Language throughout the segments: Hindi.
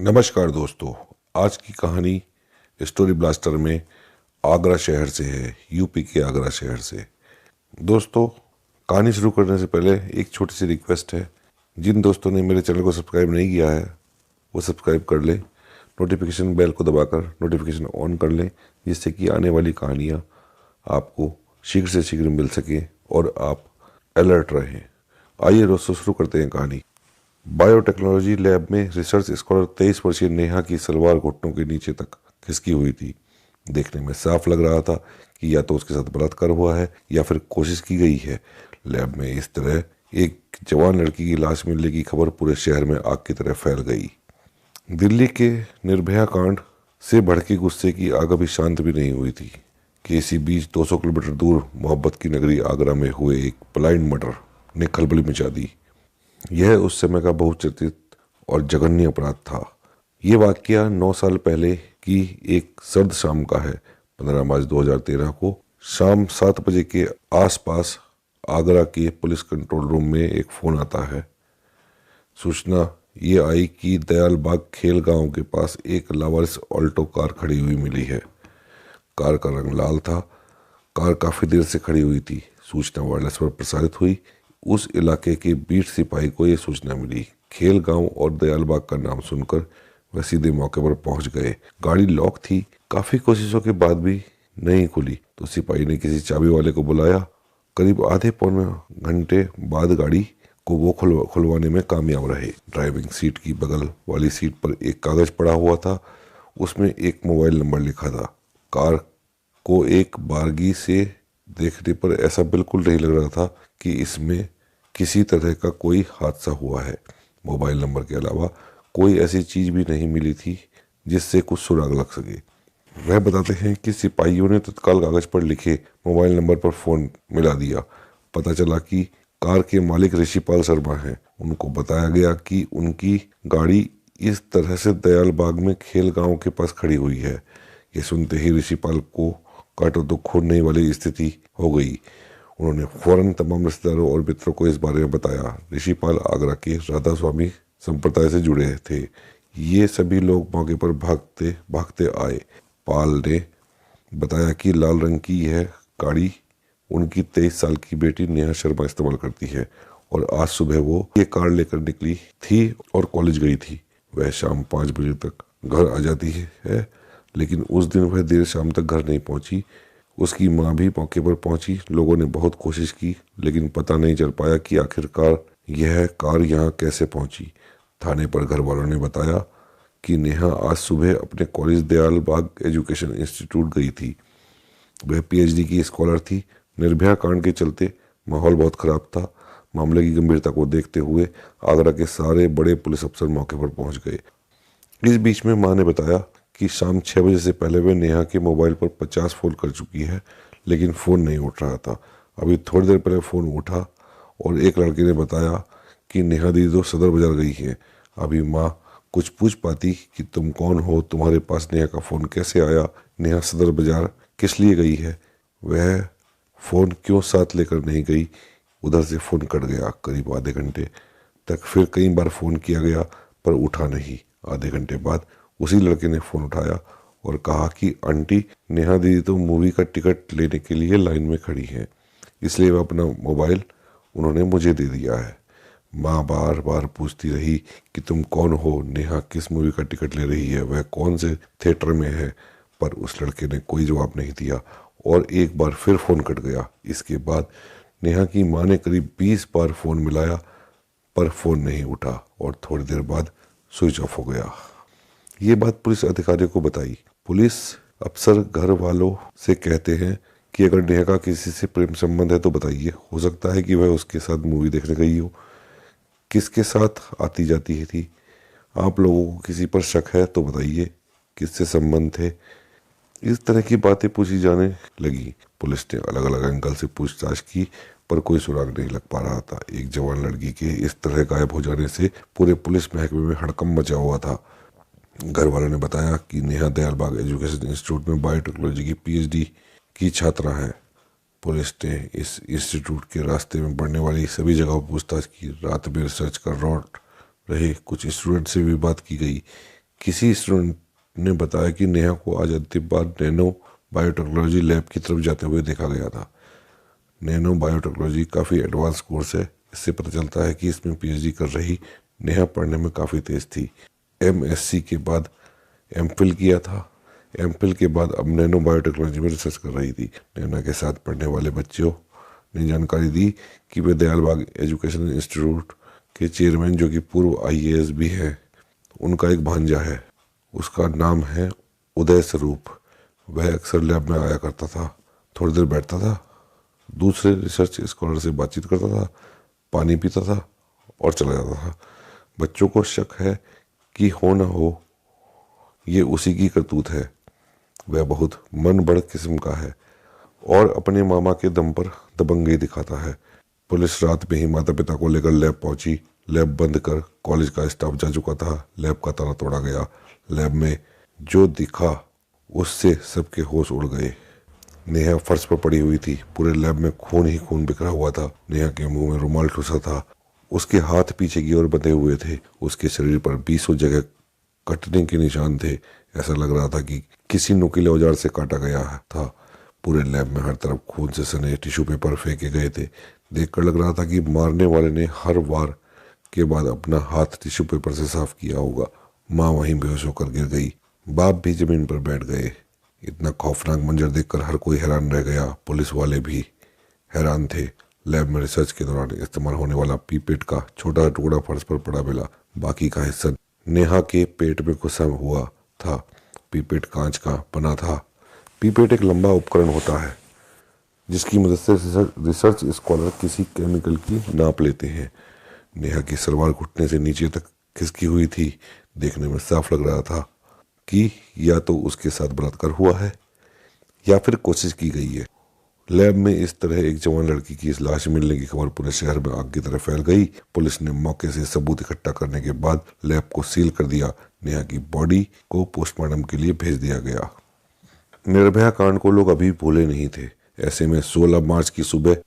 नमस्कार दोस्तों। आज की कहानी स्टोरी ब्लास्टर में आगरा शहर से है, यूपी के आगरा शहर से। दोस्तों, कहानी शुरू करने से पहले एक छोटी सी रिक्वेस्ट है। जिन दोस्तों ने मेरे चैनल को सब्सक्राइब नहीं किया है वो सब्सक्राइब कर लें, नोटिफिकेशन बेल को दबाकर नोटिफिकेशन ऑन कर लें, जिससे कि आने वाली कहानियाँ आपको शीघ्र से शीघ्र मिल सकें और आप अलर्ट रहें। आइए दोस्तों, शुरू करते हैं कहानी। बायोटेक्नोलॉजी लैब में रिसर्च स्कॉलर 23 वर्षीय नेहा की सलवार घुटनों के नीचे तक खिसकी हुई थी। देखने में साफ लग रहा था कि या तो उसके साथ बलात्कार हुआ है या फिर कोशिश की गई है। लैब में इस तरह एक जवान लड़की की लाश मिलने की खबर पूरे शहर में आग की तरह फैल गई। दिल्ली के निर्भया कांड से भड़के गुस्से की आग अभी शांत भी नहीं हुई थी कि इसी बीच 200 किलोमीटर दूर मोहब्बत की नगरी आगरा में हुए एक ब्लाइंड मर्डर ने खलबली मचा दी। यह उस समय का बहुचर्चित और जघन्य अपराध था। ये वाकया 9 साल पहले की एक सर्द शाम का है। 15 मार्च 2013 को शाम 7 बजे के आसपास आगरा के पुलिस कंट्रोल रूम में एक फ़ोन आता है। सूचना ये आई कि दयालबाग खेल गांव के पास एक लावारिस ऑल्टो कार खड़ी हुई मिली है। कार का रंग लाल था। कार काफ़ी देर से खड़ी हुई थी। सूचना वायरलेस पर प्रसारित हुई। उस इलाके के बीट सिपाही को ये सूचना मिली। खेल गांव और दयालबाग का नाम सुनकर वह सीधे मौके पर पहुंच गए। गाड़ी लॉक थी। काफ़ी कोशिशों के बाद भी नहीं खुली तो सिपाही ने किसी चाबी वाले को बुलाया। करीब आधे पौने घंटे बाद गाड़ी को वो खुलवाने में कामयाब रहे। ड्राइविंग सीट की बगल वाली सीट पर एक कागज पड़ा हुआ था। उसमें एक मोबाइल नंबर लिखा था। कार को एक बारगी से देखने पर ऐसा बिल्कुल नहीं लग रहा था कि इसमें किसी तरह का कोई हादसा हुआ है। मोबाइल नंबर के अलावा कोई ऐसी चीज भी नहीं मिली थी जिससे कुछ सुराग लग सके। वह बताते हैं कि सिपाहियों ने तत्काल कागज पर लिखे मोबाइल नंबर पर फोन मिला दिया। पता चला कि कार के मालिक ऋषिपाल शर्मा हैं। उनको बताया गया कि उनकी गाड़ी इस तरह से दयालबाग में खेल गांव के पास खड़ी हुई है। ये सुनते ही ऋषिपाल को काटो तो खूनने वाली स्थिति हो गई। उन्होंने फौरन तमाम रिश्तेदारों और मित्रों को इस बारे में बताया। ऋषिपाल आगरा के राधा स्वामी संप्रदाय से जुड़े थे। ये सभी लोग मौके पर भागते भागते आए। पाल ने बताया कि लाल रंग की यह गाड़ी उनकी 23 साल की बेटी नेहा शर्मा इस्तेमाल करती है और आज सुबह वो ये कार लेकर निकली थी और कॉलेज गई थी। वह शाम 5 बजे तक घर आ जाती है, लेकिन उस दिन वह देर शाम तक घर नहीं पहुंची। उसकी मां भी मौके पर पहुंची। लोगों ने बहुत कोशिश की लेकिन पता नहीं चल पाया कि आखिरकार यह कार यहाँ कैसे पहुंची। थाने पर घर वालों ने बताया कि नेहा आज सुबह अपने कॉलेज दयालबाग एजुकेशन इंस्टीट्यूट गई थी। वह पीएचडी की स्कॉलर थी। निर्भया कांड के चलते माहौल बहुत खराब था। मामले की गंभीरता को देखते हुए आगरा के सारे बड़े पुलिस अफसर मौके पर पहुंच गए। इस बीच में मां ने बताया कि शाम 6 बजे से पहले वे नेहा के मोबाइल पर 50 फ़ोन कर चुकी है, लेकिन फ़ोन नहीं उठ रहा था। अभी थोड़ी देर पहले फ़ोन उठा और एक लड़के ने बताया कि नेहा दीदी तो सदर बाजार गई है। अभी माँ कुछ पूछ पाती कि तुम कौन हो, तुम्हारे पास नेहा का फ़ोन कैसे आया, नेहा सदर बाजार किस लिए गई है, वह फ़ोन क्यों साथ लेकर नहीं गई। उधर से फ़ोन कट गया। करीब आधे घंटे तक फिर कई बार फ़ोन किया गया पर उठा नहीं। आधे घंटे बाद उसी लड़के ने फ़ोन उठाया और कहा कि आंटी, नेहा दीदी तो मूवी का टिकट लेने के लिए लाइन में खड़ी हैं, इसलिए वह अपना मोबाइल उन्होंने मुझे दे दिया है। माँ बार बार पूछती रही कि तुम कौन हो, नेहा किस मूवी का टिकट ले रही है, वह कौन से थिएटर में है, पर उस लड़के ने कोई जवाब नहीं दिया और एक बार फिर फ़ोन कट गया। इसके बाद नेहा की माँ ने करीब 20 बार फ़ोन मिलाया पर फ़ोन नहीं उठा और थोड़ी देर बाद स्विच ऑफ हो गया। ये बात पुलिस अधिकारियों को बताई। पुलिस अफसर घर वालों से कहते हैं कि अगर नेहा का किसी से प्रेम संबंध है तो बताइए, हो सकता है कि वह उसके साथ मूवी देखने गई हो। किसके साथ आती जाती थी? आप लोगों को किसी पर शक है तो बताइए, किससे संबंध थे। इस तरह की बातें पूछी जाने लगी। पुलिस ने अलग अलग एंगल से पूछताछ की पर कोई सुराग नहीं लग पा रहा था। एक जवान लड़की के इस तरह गायब हो जाने से पूरे पुलिस महकमे में हड़कंप मचा हुआ था। घर वालों ने बताया कि नेहा दयालबाग एजुकेशन इंस्टीट्यूट में बायोटेक्नोलॉजी की पीएचडी की छात्रा है। पुलिस ने इस इंस्टीट्यूट के रास्ते में बढ़ने वाली सभी जगहों पूछताछ की। रात में रिसर्च कर लौट रहे कुछ स्टूडेंट से भी बात की गई किसी स्टूडेंट ने बताया कि नेहा को आज अंतिम बार नैनो बायोटेक्नोलॉजी लैब की तरफ जाते हुए देखा गया था। नैनो बायोटेक्नोलॉजी काफ़ी एडवांस कोर्स है। इससे पता चलता है कि इसमें पीएचडी कर रही नेहा पढ़ने में काफ़ी तेज थी। एमएससी के बाद एमफिल किया था। एमफिल के बाद अब नैनो बायोटेक्नोलॉजी में रिसर्च कर रही थी। नैना के साथ पढ़ने वाले बच्चों ने जानकारी दी कि वे दयालबाग एजुकेशन इंस्टीट्यूट के चेयरमैन, जो कि पूर्व आईएएस भी हैं, उनका एक भांजा है। उसका नाम है उदय स्वरूप। वह अक्सर लैब में आया करता था, थोड़ी देर बैठता था, दूसरे रिसर्च स्कॉलर से बातचीत करता था, पानी पीता था और चला जाता था। बच्चों को शक है कि हो न हो ये उसी की करतूत है। वह बहुत मन बढ़ किस्म का है और अपने मामा के दम पर दबंगई दिखाता है। पुलिस रात में ही माता पिता को लेकर लैब पहुंची। लैब बंद कर कॉलेज का स्टाफ जा चुका था। लैब का ताला तोड़ा गया। लैब में जो दिखा उससे सबके होश उड़ गए। नेहा फर्श पर पड़ी हुई थी। पूरे लैब में खून ही खून बिखरा हुआ था। नेहा के मुंह में रुमाल ठुसा था। उसके हाथ पीछे की ओर बंधे हुए थे। उसके शरीर पर 20 जगह कटने के निशान थे। ऐसा लग रहा था कि किसी नुकीले औजार से काटा गया था। पूरे लैब में हर तरफ खून से सने टिश्यू पेपर फेंके गए थे। देखकर लग रहा था कि मारने वाले ने हर वार के बाद अपना हाथ टिश्यू पेपर से साफ किया होगा। माँ वहीं बेहोश होकर गिर गई। बाप भी जमीन पर बैठ गए। इतना खौफनाक मंजर देखकर हर कोई हैरान रह गया। पुलिस वाले भी हैरान थे। लैब में रिसर्च के दौरान इस्तेमाल होने वाला पीपेट का छोटा टुकड़ा फर्श पर पड़ा मिला। बाकी का हिस्सा नेहा के पेट में घुसा हुआ था। पीपेट कांच का बना था। पीपेट एक लंबा उपकरण होता है जिसकी मदद से रिसर्च स्कॉलर किसी केमिकल की नाप लेते हैं। नेहा की सलवार घुटने से नीचे तक खिसकी हुई थी। देखने में साफ लग रहा था कि या तो उसके साथ बलात्कार हुआ है या फिर कोशिश की गई है। लैब में इस तरह एक जवान लड़की की इस लाश मिलने की खबर पूरे शहर में आग की तरह फैल गई। पुलिस ने मौके से सबूत इकट्ठा करने के बाद लैब को सील कर दिया। नेहा की बॉडी को पोस्टमार्टम के लिए भेज दिया गया। निर्भया कांड को लोग अभी भूले नहीं थे। ऐसे में 16 मार्च की सुबह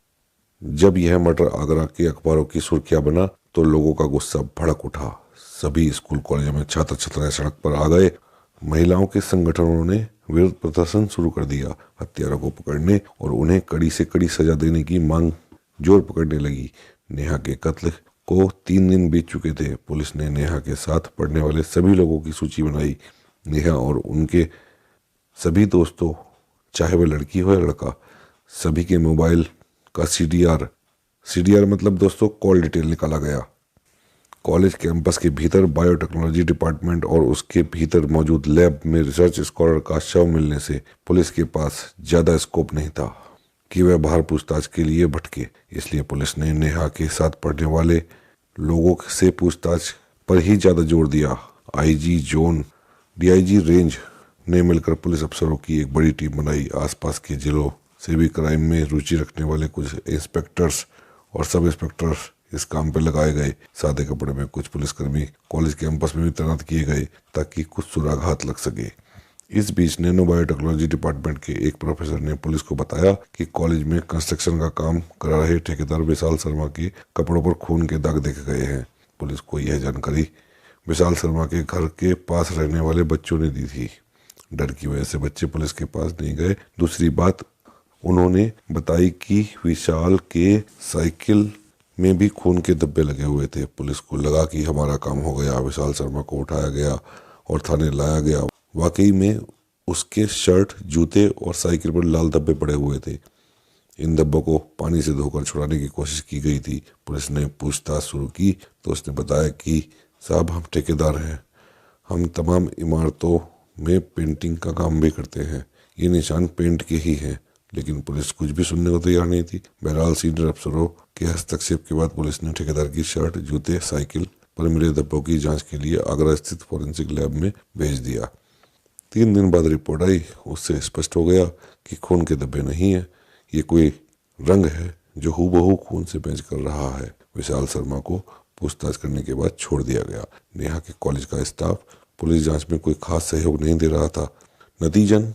जब यह मर्डर आगरा के अखबारों की सुर्खियां बना तो लोगों का गुस्सा भड़क उठा। सभी स्कूल कॉलेजों में छात्र छात्राएं सड़क पर आ गए। महिलाओं के संगठनों ने विरोध प्रदर्शन शुरू कर दिया। हत्यारों को पकड़ने और उन्हें कड़ी से कड़ी सजा देने की मांग जोर पकड़ने लगी। नेहा के कत्ल को 3 दिन बीत चुके थे। पुलिस ने नेहा के साथ पढ़ने वाले सभी लोगों की सूची बनाई। नेहा और उनके सभी दोस्तों, चाहे वह लड़की हो या लड़का, सभी के मोबाइल का सीडीआर मतलब दोस्तों कॉल डिटेल निकाला गया। कॉलेज कैंपस के भीतर बायोटेक्नोलॉजी डिपार्टमेंट और उसके भीतर मौजूद लैब में रिसर्च स्कॉलर का शव मिलने से पुलिस के पास ज़्यादा स्कोप नहीं था कि वह बाहर पूछताछ के लिए भटके। इसलिए पुलिस ने नेहा के साथ पढ़ने वाले लोगों से पूछताछ पर ही ज़्यादा जोर दिया। आईजी जोन, डीआईजी रेंज ने मिलकर पुलिस अफसरों की एक बड़ी टीम बनाई। आसपास के जिलों से भी क्राइम में रुचि रखने वाले कुछ इंस्पेक्टर्स और सब इंस्पेक्टर्स इस काम पर लगाए गए। सादे कपड़े में कुछ पुलिसकर्मी कॉलेज कैंपस में भी तैनात किए गए ताकि कुछ सुराग हाथ लग सके। इस बीच नैनो बायोटेक्नोलॉजी डिपार्टमेंट के एक प्रोफेसर ने पुलिस को बताया कि कॉलेज में कंस्ट्रक्शन का काम करा रहे ठेकेदार विशाल शर्मा के कपड़ों पर खून के दाग देखे गए हैं। पुलिस को यह जानकारी विशाल शर्मा के घर के पास रहने वाले बच्चों ने दी थी। डर की वजह से बच्चे पुलिस के पास नहीं गए। दूसरी बात उन्होंने बताई कि विशाल के साइकिल में भी खून के धब्बे लगे हुए थे। पुलिस को लगा कि हमारा काम हो गया। विशाल शर्मा को उठाया गया और थाने लाया गया। वाकई में उसके शर्ट, जूते और साइकिल पर लाल धब्बे पड़े हुए थे। इन धब्बों को पानी से धोकर छुड़ाने की कोशिश की गई थी। पुलिस ने पूछताछ शुरू की तो उसने बताया कि साहब, हम ठेकेदार हैं। हम तमाम इमारतों में पेंटिंग का काम भी करते हैं। ये निशान पेंट के ही हैं। लेकिन पुलिस कुछ भी सुनने को तैयार नहीं थी। बहरहाल सीनियर अफसरों के हस्तक्षेप के बाद पुलिस ने ठेकेदार की शर्ट, जूते, साइकिल पर मिले धब्बों की जांच के लिए आगरा स्थित फॉरेंसिक लैब में भेज दिया। 3 दिन बाद रिपोर्ट आई। उससे स्पष्ट हो गया कि खून के धब्बे नहीं है, ये कोई रंग है जो हूबहू खून से मैच कर रहा है। विशाल शर्मा को पूछताछ करने के बाद छोड़ दिया गया। नेहा के कॉलेज का स्टाफ पुलिस जांच में कोई खास सहयोग नहीं दे रहा था। नतीजन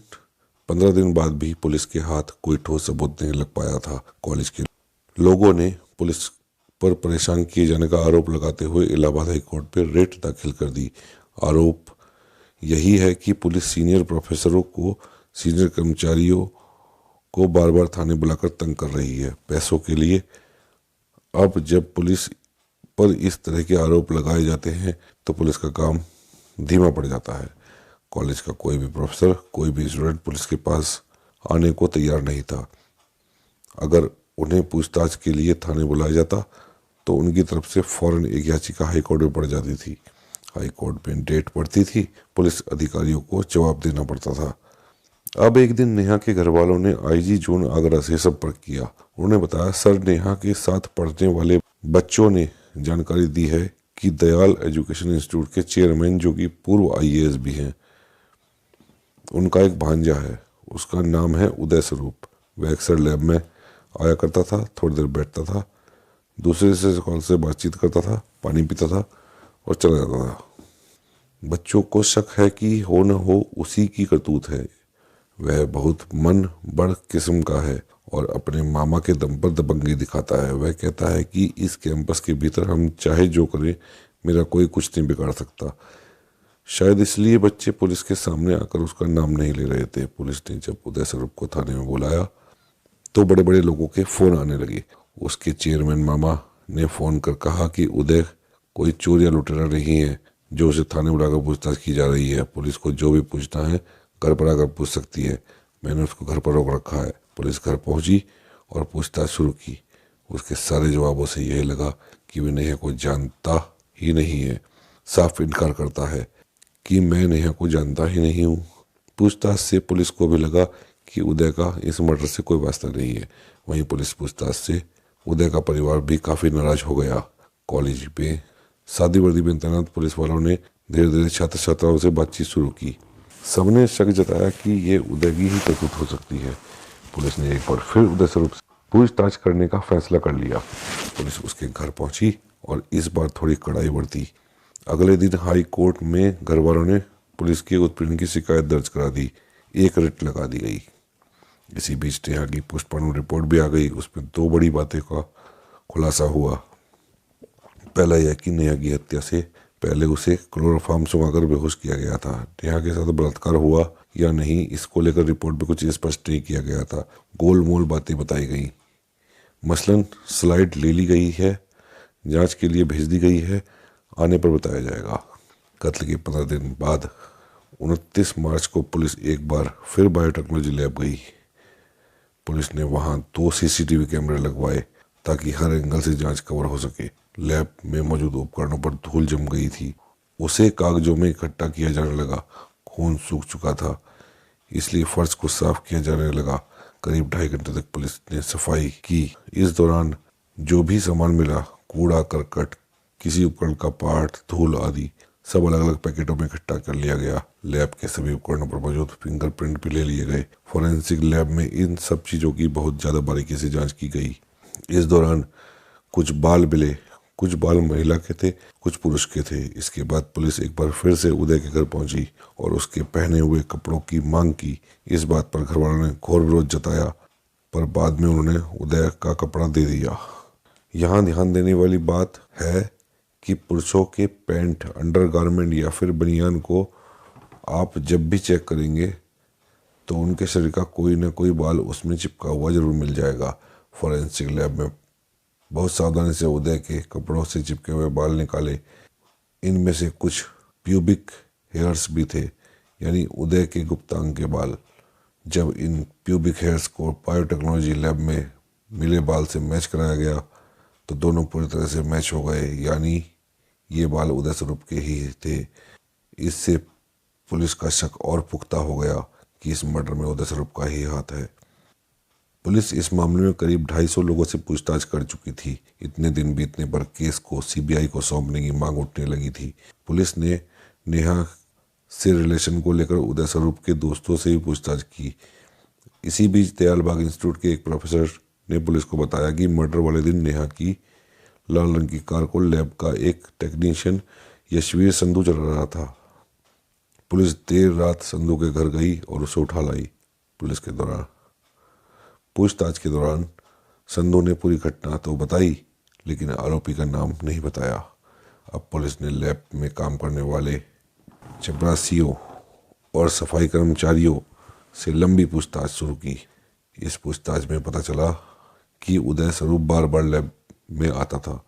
15 दिन बाद भी पुलिस के हाथ कोई ठोस सबूत नहीं लग पाया था। कॉलेज के लोगों ने पुलिस पर परेशान किए जाने का आरोप लगाते हुए इलाहाबाद हाई कोर्ट पर रेट दाखिल कर दी। आरोप यही है कि पुलिस सीनियर प्रोफेसरों को, सीनियर कर्मचारियों को बार बार थाने बुलाकर तंग कर रही है पैसों के लिए। अब जब पुलिस पर इस तरह के आरोप लगाए जाते हैं तो पुलिस का काम धीमा पड़ जाता है। कॉलेज का कोई भी प्रोफेसर, कोई भी स्टूडेंट पुलिस के पास आने को तैयार नहीं था। अगर उन्हें पूछताछ के लिए थाने बुलाया जाता तो उनकी तरफ से फौरन एक याचिका हाई कोर्ट में पड़ जाती थी। हाई कोर्ट में डेट पड़ती थी, पुलिस अधिकारियों को जवाब देना पड़ता था। अब एक दिन नेहा के घर वालों ने आईजी जोन आगरा से संपर्क किया। उन्होंने बताया, सर, नेहा के साथ पढ़ने वाले बच्चों ने जानकारी दी है कि दयाल एजुकेशन इंस्टीट्यूट के चेयरमैन, जो कि पूर्व आईएएस भी हैं, उनका एक भांजा है। उसका नाम है उदय स्वरूप। वह अक्सर लैब में आया करता था, थोड़ी देर बैठता था, दूसरे से कॉल से बातचीत करता था, पानी पीता था और चला जाता था। बच्चों को शक है कि हो न हो उसी की करतूत है। वह बहुत मन बड़ किस्म का है और अपने मामा के दम पर दबंगी दिखाता है। वह कहता है कि इस कैंपस के भीतर हम चाहे जो करें, मेरा कोई कुछ नहीं बिगाड़ सकता। शायद इसलिए बच्चे पुलिस के सामने आकर उसका नाम नहीं ले रहे थे। पुलिस ने जब उदय स्वरूप को थाने में बुलाया तो बड़े बड़े लोगों के फोन आने लगे। उसके चेयरमैन मामा ने फोन कर कहा कि उदय कोई चोर या लुटेरा नहीं है जो उसे थाने बुलाकर पूछताछ की जा रही है। पुलिस को जो भी पूछना है घर पर आकर पूछ सकती है। मैंने उसको घर पर रोक रखा है। पुलिस घर पहुंची और पूछताछ शुरू की। उसके सारे जवाबों से यही लगा कि वह नेहा को जानता ही नहीं है। साफ इनकार करता है कि मैं नेहा को जानता ही नहीं हूँ। पूछताछ से पुलिस को भी लगा कि उदय का इस मर्डर से कोई वास्ता नहीं है। वहीं पुलिस पूछताछ से उदय का परिवार भी काफी नाराज हो गया। कॉलेज में सादी वर्दी में तैनात पुलिस वालों ने धीरे धीरे छात्र छात्राओं से बातचीत शुरू की। सबने शक जताया कि ये उदय की ही करतूत हो सकती है। पुलिस ने एक बार फिर उदय स्वरूप से पूछताछ करने का फैसला कर लिया। पुलिस उसके घर पहुंची और इस बार थोड़ी कड़ाई बरती। अगले दिन हाई कोर्ट में घर वालों ने पुलिस के उत्पीड़न की शिकायत दर्ज करा दी। एक रिट लगा दी गई। इसी बीच नेहा की पोस्टमार्टम रिपोर्ट भी आ गई। उसमें दो बड़ी बातें का खुलासा हुआ। पहला यह कि नेहा की हत्या से पहले उसे क्लोरोफॉर्म सुंघाकर बेहोश किया गया था। नेहा के साथ बलात्कार हुआ या नहीं, इसको लेकर रिपोर्ट में कुछ स्पष्ट नहीं किया गया था। गोलमोल बातें बताई गई। मसलन स्लाइड ले ली गई है, जांच के लिए भेज दी गई है, आने पर बताया जाएगा। कत्ल के 15 दिन बाद 29 मार्च को पुलिस एक बार फिर बायोटेक्नोलॉजी लैब गई। पुलिस ने वहां 2 सीसीटीवी कैमरे लगवाए ताकि हर एंगल से जांच कवर हो सके। लैब में मौजूद उपकरणों पर धूल जम गई थी। उसे कागजों में इकट्ठा किया जाने लगा। खून सूख चुका था, इसलिए फर्श को साफ किया जाने लगा। करीब 2.5 घंटे तक पुलिस ने सफाई की। इस दौरान जो भी सामान मिला, कूड़ा करकट, किसी उपकरण का पार्ट, धूल आदि, सब अलग अलग पैकेटों में इकट्ठा कर लिया गया। लैब के सभी उपकरणों पर मौजूद फिंगरप्रिंट भी ले लिए गए। फोरेंसिक लैब में इन सब चीजों की बहुत ज्यादा बारीकी से जांच की गई। इस दौरान कुछ बाल मिले। कुछ बाल महिला के थे, कुछ पुरुष के थे। इसके बाद पुलिस एक बार फिर से उदय के घर पहुंची और उसके पहने हुए कपड़ों की मांग की। इस बात पर घरवालों ने घोर विरोध जताया, पर बाद में उन्होंने उदय का कपड़ा दे दिया। यहाँ ध्यान देने वाली बात है कि पुरुषों के पैंट, अंडरगारमेंट या फिर बनियान को आप जब भी चेक करेंगे तो उनके शरीर का कोई ना कोई बाल उसमें चिपका हुआ जरूर मिल जाएगा। फॉरेंसिक लैब में बहुत सावधानी से उदय के कपड़ों से चिपके हुए बाल निकाले। इनमें से कुछ प्यूबिक हेयर्स भी थे, यानी उदय के गुप्तांग के बाल। जब इन प्यूबिक हेयर्स को बायोटेक्नोलॉजी लैब में मिले बाल से मैच कराया गया तो दोनों पूरी तरह से मैच हो गए, यानी ये बाल उदय स्वरूप के ही थे। इससे पुलिस का शक और पुख्ता हो गया कि इस मर्डर में उदय स्वरूप का ही हाथ है। पुलिस इस मामले में करीब 250 लोगों से पूछताछ कर चुकी थी। इतने दिन बीतने पर केस को सीबीआई को सौंपने की मांग उठने लगी थी। पुलिस ने नेहा से रिलेशन को लेकर उदय स्वरूप के दोस्तों से भी पूछताछ की। इसी बीच दयालबाग इंस्टीट्यूट के एक प्रोफेसर ने पुलिस को बताया कि मर्डर वाले दिन नेहा की लाल रंग की कार को लैब का एक टेक्नीशियन यशवीर संधू चला रहा था। पुलिस देर रात संधू के घर गई और उसे उठा लाई। पूछताछ के दौरान संधू ने पूरी घटना तो बताई, लेकिन आरोपी का नाम नहीं बताया। अब पुलिस ने लैब में काम करने वाले चपरासियों और सफाई कर्मचारियों से लंबी पूछताछ शुरू की। इस पूछताछ में पता चला कि उदय स्वरूप बार बार लैब में आता था।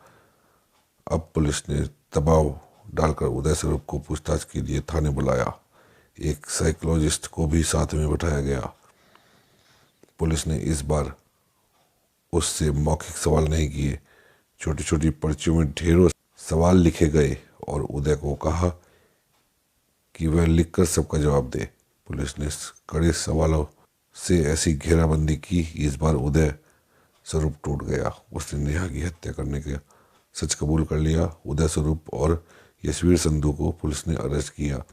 अब पुलिस ने दबाव डालकर उदय स्वरूप को पूछताछ के लिए थाने बुलाया। एक साइकोलॉजिस्ट को भी साथ में बैठाया गया। पुलिस ने इस बार उससे मौखिक सवाल नहीं किए। छोटी छोटी पर्चियों में ढेरों सवाल लिखे गए और उदय को कहा कि वह लिखकर सबका जवाब दे। पुलिस ने कड़े सवालों से ऐसी घेराबंदी की, इस बार उदय स्वरूप टूट गया। उसने नेहा की हत्या करने का सच कबूल कर लिया। उदय स्वरूप और यशवीर संधू को पुलिस ने अरेस्ट किया।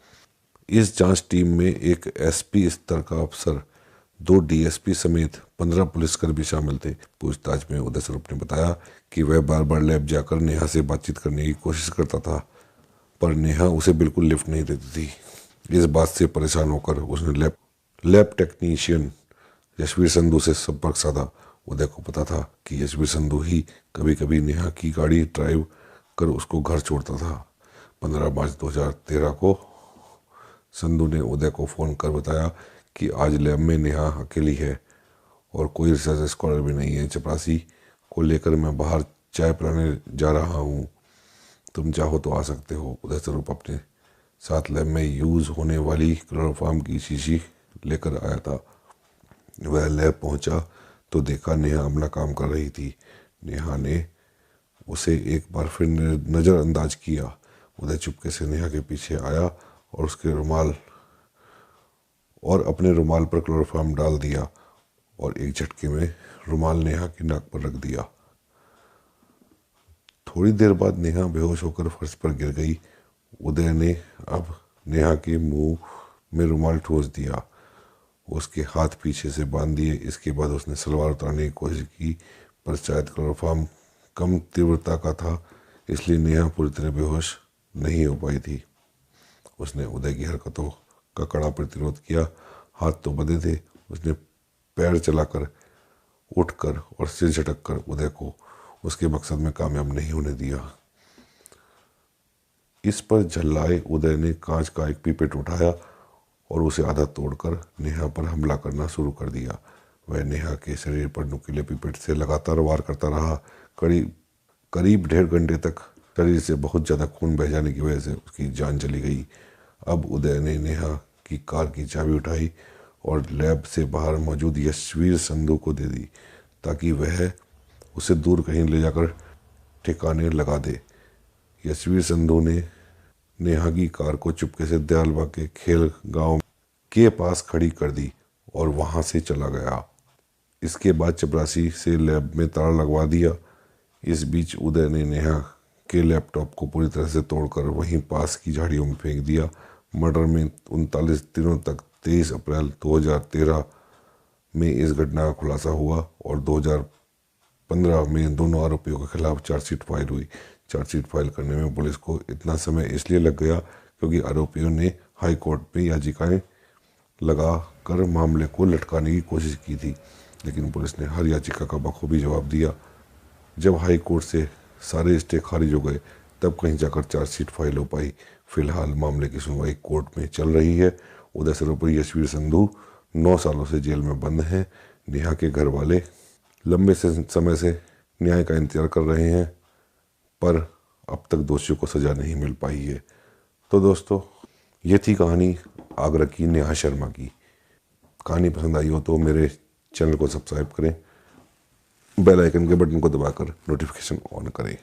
इस जांच टीम में एक एसपी स्तर का अफसर, 2 डीएसपी समेत 15 पुलिसकर्मी शामिल थे। पूछताछ में उदय स्वरूप ने बताया कि वह बार बार लैब जाकर नेहा से बातचीत करने की कोशिश करता था, पर नेहा उसे बिल्कुल लिफ्ट नहीं देती थी। इस बात से परेशान होकर उसने लैब टेक्नीशियन यशवीर संधू से संपर्क साधा। उदय को पता था कि यशवीर संधू ही कभी कभी नेहा की गाड़ी ड्राइव कर उसको घर छोड़ता था। 15 मार्च 2013 को संधू ने उदय को फ़ोन कर बताया कि आज लैब में नेहा अकेली है और कोई रिसर्च स्कॉलर भी नहीं है। चपरासी को लेकर मैं बाहर चाय पिलाने जा रहा हूँ, तुम चाहो तो आ सकते हो। उदय स्वरूप अपने साथ लैब में यूज़ होने वाली क्लोरोफॉर्म की शीशी लेकर आया था। वह लैब पहुंचा तो देखा नेहा अपना काम कर रही थी। नेहा ने उसे एक बार फिर नज़रअंदाज किया। उदय चुपके से नेहा के पीछे आया और अपने रुमाल पर क्लोरोफॉर्म डाल दिया और एक झटके में रुमाल नेहा की नाक पर रख दिया। थोड़ी देर बाद नेहा बेहोश होकर फर्श पर गिर गई। उदय ने अब नेहा के मुंह में रुमाल ठूस दिया, उसके हाथ पीछे से बांध दिए। इसके बाद उसने सलवार उतारने की कोशिश की, पर शायद क्लोरोफॉर्म कम तीव्रता का था, इसलिए नेहा पूरी तरह बेहोश नहीं हो पाई थी। उसने उदय की हरकतों का कड़ा प्रतिरोध किया। हाथ तो बंधे थे। उसने पैर चलाकर, उठकर और सिर झटककर उदय को उसके मकसद में कामयाब नहीं होने दिया। इस पर झल्लाए उदय ने कांच का एक पीपेट उठाया और उसे आधा तोड़कर नेहा पर हमला करना शुरू कर दिया। वह नेहा के शरीर पर नुकीले पीपेट से लगातार वार करता रहा। करीब 1.5 घंटे तक शरीर से बहुत ज़्यादा खून बह जाने की वजह से उसकी जान चली गई। अब उदय ने नेहा की कार की चाबी उठाई और लैब से बाहर मौजूद यशवीर संधू को दे दी, ताकि वह उसे दूर कहीं ले जाकर ठिकाने लगा दे। यशवीर संधू ने नेहा की कार को चुपके से दयालबा के खेल गांव के पास खड़ी कर दी और वहां से चला गया। इसके बाद चपरासी से लैब में ताला लगवा दिया। इस बीच उदय ने नेहा के लैपटॉप को पूरी तरह से तोड़कर वहीं पास की झाड़ियों में फेंक दिया। मर्डर में 39 दिनों तक 23 अप्रैल 2013 में इस घटना का खुलासा हुआ और 2015 में दोनों आरोपियों के खिलाफ चार्जशीट फाइल हुई। चार्जशीट फाइल करने में पुलिस को इतना समय इसलिए लग गया क्योंकि आरोपियों ने हाई कोर्ट में याचिकाएं लगा कर मामले को लटकाने की कोशिश की थी, लेकिन पुलिस ने हर याचिका का बखूबी जवाब दिया। जब हाई कोर्ट से सारे स्टे खारिज हो गए तब कहीं जाकर चार्जशीट फाइल हो पाई। फिलहाल मामले की सुनवाई कोर्ट में चल रही है। उदय स्वरूप और यशवीर संधू 9 सालों से जेल में बंद हैं। नेहा के घर वाले लंबे समय से न्याय का इंतजार कर रहे हैं, पर अब तक दोषियों को सजा नहीं मिल पाई है। तो दोस्तों, ये थी कहानी आगरा की नेहा शर्मा की। कहानी पसंद आई हो तो मेरे चैनल को सब्सक्राइब करें, बेल आइकन के बटन को दबाकर नोटिफिकेशन ऑन करें।